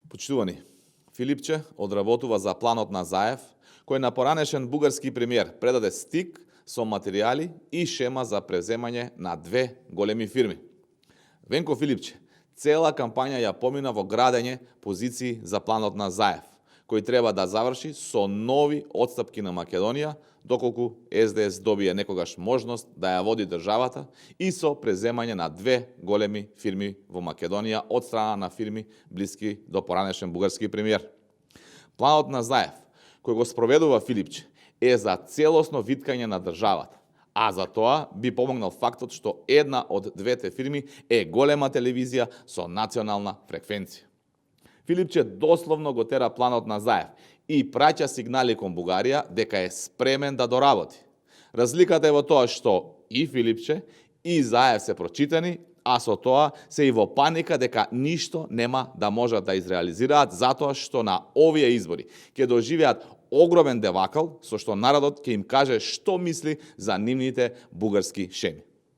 Почитувани, Филипче одработува за планот на Заев, кој на поранешен бугарски премиер предаде стик со материјали и шема за преземање на две големи фирми. Венко Филипче цела кампања ја помина во градење позиции за планот на Заев, кој треба да заврши со нови отстапки на Македонија, доколку СДС добие некогаш можност да ја води државата и со преземање на две големи фирми во Македонија од страна на фирми блиски до поранешен бугарски премиер. Планот на Заев, кој го спроведува Филипче, е за целосно виткање на државата, а за тоа би помогнал фактот што една од двете фирми е голема телевизија со национална фреквенција. Филипче дословно го тера планот на Заев и праќа сигнали кон Бугарија дека е спремен да доработи. Разликата е во тоа што и Филипче и Заев се прочитани, а со тоа се и во паника дека ништо нема да можат да изреализираат затоа што на овие избори ќе доживеат огромен девакал со што народот ќе им каже што мисли за нивните бугарски шеми.